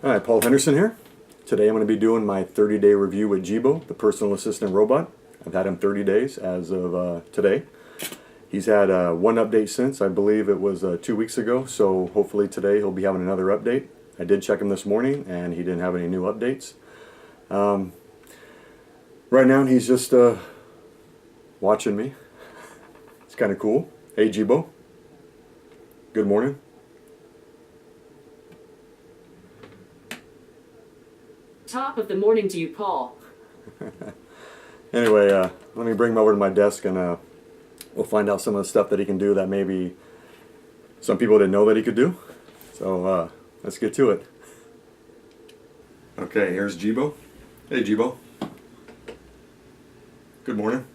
Hi, Paul Henderson here. Today I'm going to be doing my 30-day review with Jibo, the personal assistant robot. I've had him 30 days as of today. He's had one update since, I believe it was 2 weeks ago, so hopefully today he'll be having another update. I did check him this morning and he didn't have any new updates. Right now he's just watching me. It's kind of cool. Hey Jibo, good morning. Top of the morning to you, Paul. Anyway, let me bring him over to my desk and we'll find out some of the stuff that he can do that maybe some people didn't know that he could do. So let's get to it. Okay, here's Jibo. Hey Jibo. Good morning.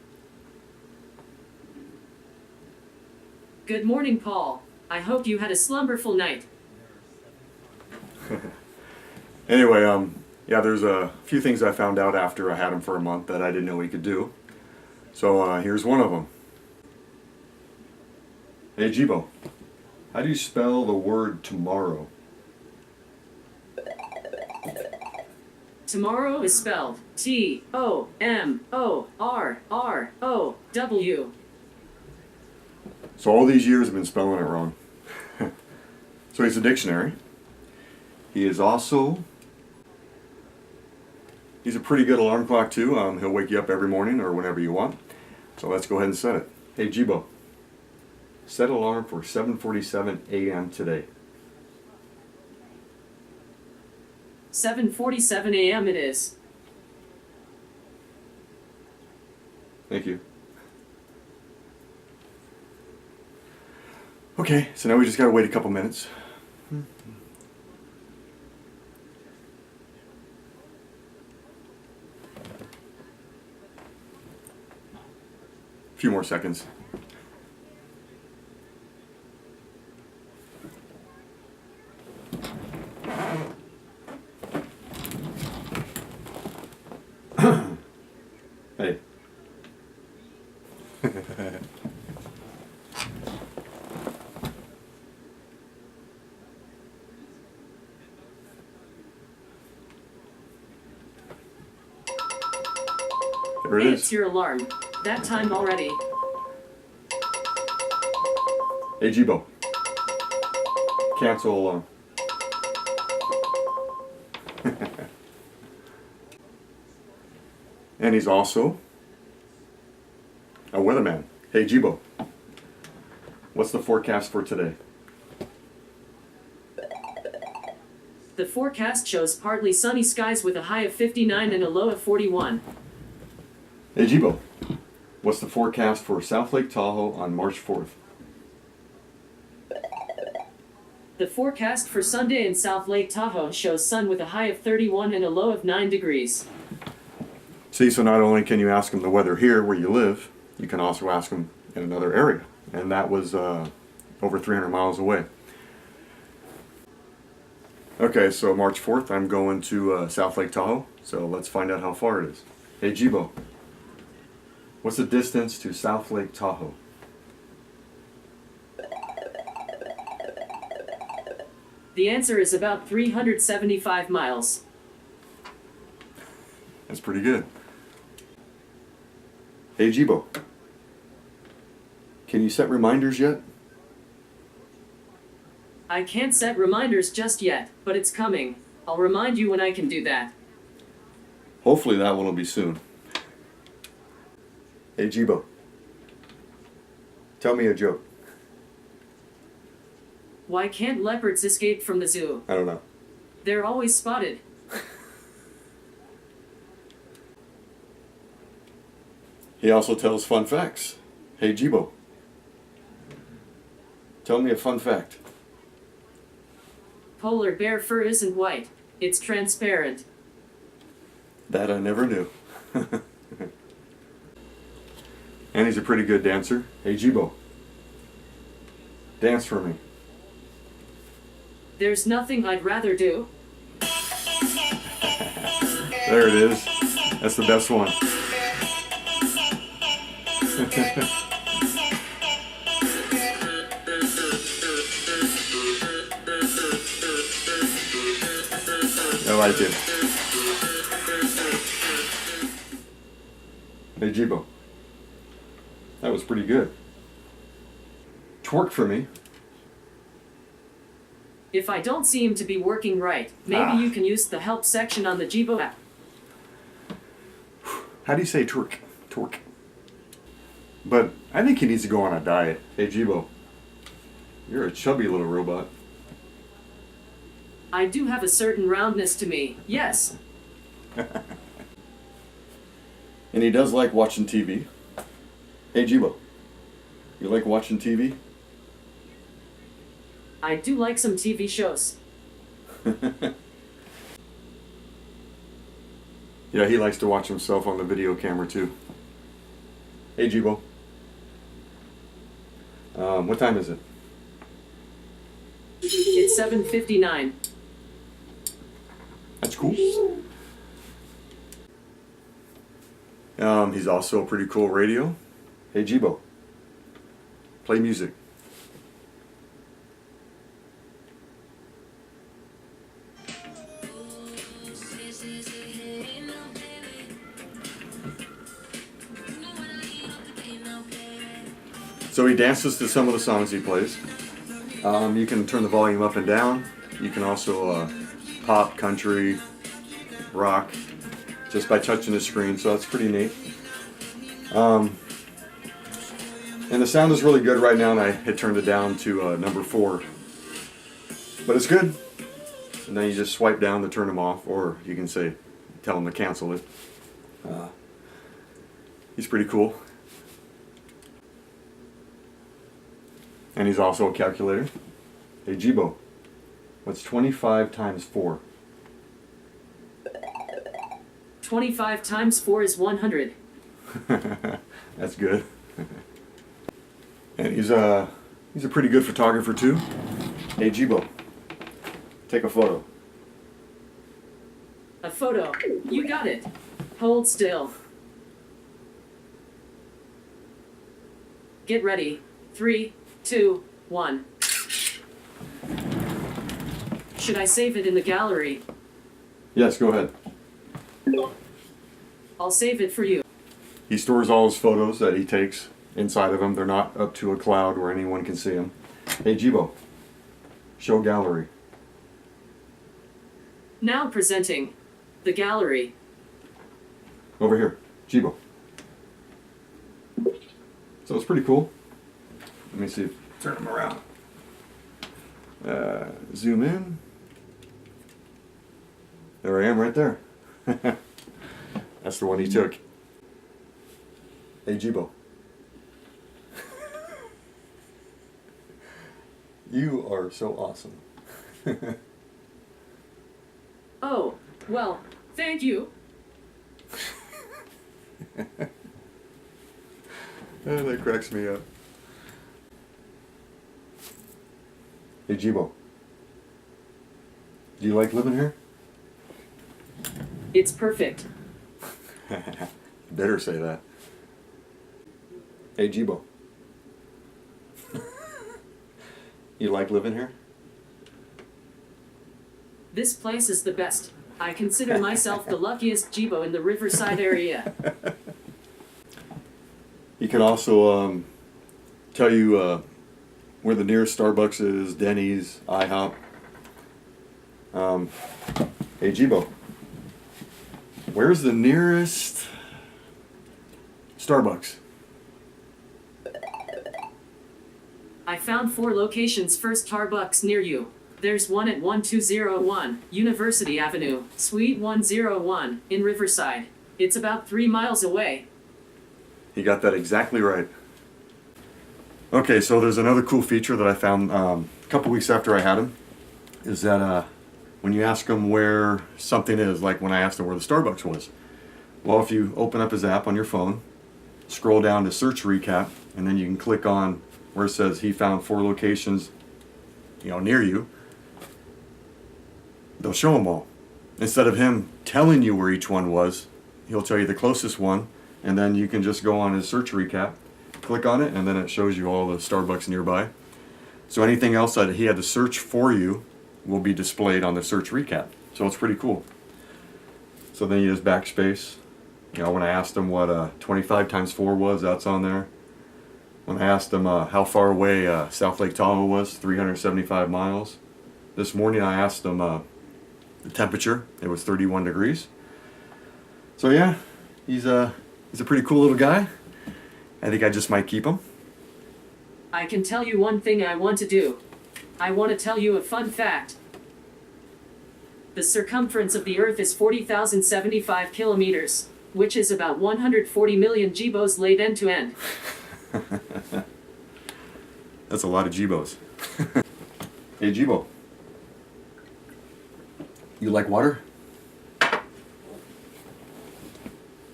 Good morning, Paul. I hope you had a slumberful night. Anyway, yeah, there's a few things I found out after I had him for a month that I didn't know he could do. So here's one of them. Hey Jibo, how do you spell the word tomorrow? Tomorrow is spelled T-O-M-O-R-R-O-W. So all these years I've been spelling it wrong. So he's a dictionary. He is also, he's a pretty good alarm clock too. He'll wake you up every morning or whenever you want. So let's go ahead and set it. Hey Jibo, set alarm for 7:47 a.m. today. 7:47 a.m. it is. Thank you. Okay, so now we just gotta wait a couple minutes. A few more seconds. Hey. There it It's is. your alarm. That time already. Hey Jibo. Cancel alarm. And he's also a weatherman. Hey Jibo, what's the forecast for today? The forecast shows partly sunny skies with a high of 59 and a low of 41. Hey Jibo, what's the forecast for South Lake Tahoe on March 4th? The forecast for Sunday in South Lake Tahoe shows sun with a high of 31 and a low of 9 degrees. See, so not only can you ask him the weather here where you live, you can also ask him in another area. And that was over 300 miles away. Okay, so March 4th, I'm going to South Lake Tahoe. So let's find out how far it is. Hey Jibo, what's the distance to South Lake Tahoe? The answer is about 375 miles. That's pretty good. Hey Jibo, can you set reminders yet? I can't set reminders just yet, but it's coming. I'll remind you when I can do that. Hopefully that one will be soon. Hey Jibo, tell me a joke. Why can't leopards escape from the zoo? I don't know. They're always spotted. He also tells fun facts. Hey Jibo, tell me a fun fact. Polar bear fur isn't white. It's transparent. That I never knew. And he's a pretty good dancer. Hey Jibo, dance for me. There's nothing I'd rather do. There it is. That's the best one. I like it. Hey Jibo. That was pretty good. Twerk for me. If I don't seem to be working right, maybe you can use the help section on the Jibo app. How do you say twerk? Twerk. But I think he needs to go on a diet. Hey Jibo. You're a chubby little robot. I do have a certain roundness to me, yes. And he does like watching TV. Hey Jibo. You like watching TV? I do like some TV shows. Yeah, he likes to watch himself on the video camera too. Hey Jibo. What time is it? It's 7:59. That's cool. He's also a pretty cool radio. Hey Jibo. Play music. So he dances to some of the songs he plays. You can turn the volume up and down. You can also pop, country, rock, just by touching the screen, so that's pretty neat. And the sound is really good right now, and I had turned it down to number 4. But it's good. And then you just swipe down to turn them off, or you can say, tell him to cancel it. He's pretty cool. And he's also a calculator. Hey Jibo, what's 25 times 4? 25 times 4 is 100. That's good. And he's a pretty good photographer too. Hey Jibo, take a photo. A photo. You got it. Hold still. Get ready. 3, 2, 1. Should I save it in the gallery? Yes, go ahead. I'll save it for you. He stores all his photos that he takes inside of him. They're not up to a cloud where anyone can see them. Hey Jibo, show gallery. Now presenting the gallery. Over here, Jibo. So it's pretty cool. Let me see. Turn him around. Zoom in. There I am right there. That's the one he took. Hey Jibo. You are so awesome. Oh, well, thank you. That cracks me up. Hey Jibo. Do you like living here? It's perfect. You better say that. Hey Jibo. You like living here? This place is the best. I consider myself the luckiest Jibo in the Riverside area. He can also tell you where the nearest Starbucks is, Denny's, IHOP. Hey Jibo, where's the nearest Starbucks? I found 4 locations for Starbucks near you. There's one at 1201 University Avenue, Suite 101 in Riverside. It's about 3 miles away. He got that exactly right. Okay, so there's another cool feature that I found a couple weeks after I had him, is that when you ask him where something is, like when I asked him where the Starbucks was, well, if you open up his app on your phone, scroll down to search recap, and then you can click on where it says he found 4 locations, near you. They'll show them all. Instead of him telling you where each one was, he'll tell you the closest one, and then you can just go on his search recap, click on it, and then it shows you all the Starbucks nearby. So anything else that he had to search for you, will be displayed on the search recap. So it's pretty cool. So then you just backspace. You know, when I asked him what 25 times 4 was, that's on there. When I asked him how far away South Lake Tahoe was, 375 miles. This morning I asked him the temperature. It was 31 degrees. So yeah, he's a pretty cool little guy. I think I just might keep him. I can tell you one thing I want to do. I want to tell you a fun fact. The circumference of the Earth is 40,075 kilometers, which is about 140 million Jibos laid end to end. That's a lot of Jibos. Hey Jibo, you like water?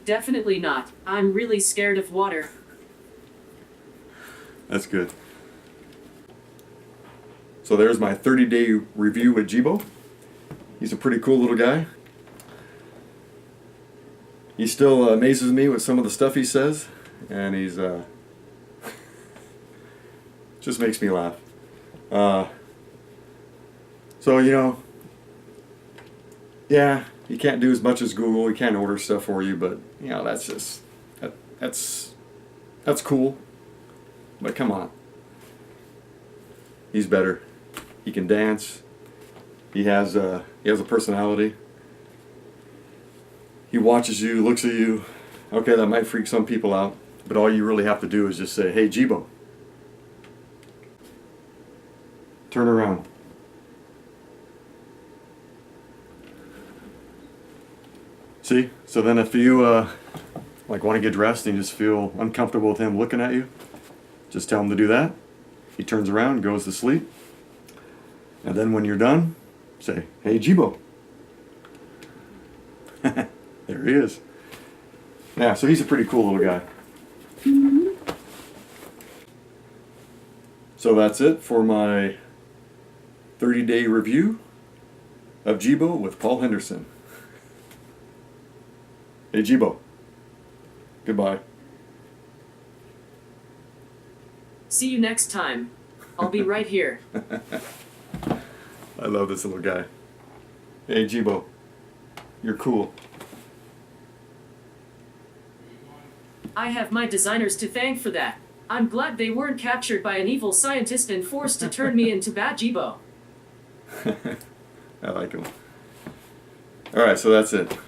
Definitely not. I'm really scared of water. That's good. So there's my 30-day review with Jibo. He's a pretty cool little guy. He still amazes me with some of the stuff he says, and he's just makes me laugh. So you know, yeah, you can't do as much as Google. You can't order stuff for you, but you know that's just that's cool. But come on, he's better. He can dance. He has a personality. He watches you, looks at you. Okay, that might freak some people out, but all you really have to do is just say, "Hey, Jibo, turn around." See? So then if you like want to get dressed and you just feel uncomfortable with him looking at you, just tell him to do that. He turns around, goes to sleep. And then when you're done, say, "Hey, Jibo." There he is. Yeah, so he's a pretty cool little guy. So that's it for my 30-day review of Jibo with Paul Henderson. Hey, Jibo. Goodbye. See you next time. I'll be right here. I love this little guy. Hey, Jibo. You're cool. I have my designers to thank for that. I'm glad they weren't captured by an evil scientist and forced to turn me into bad Jibo. I like him. Alright, so that's it.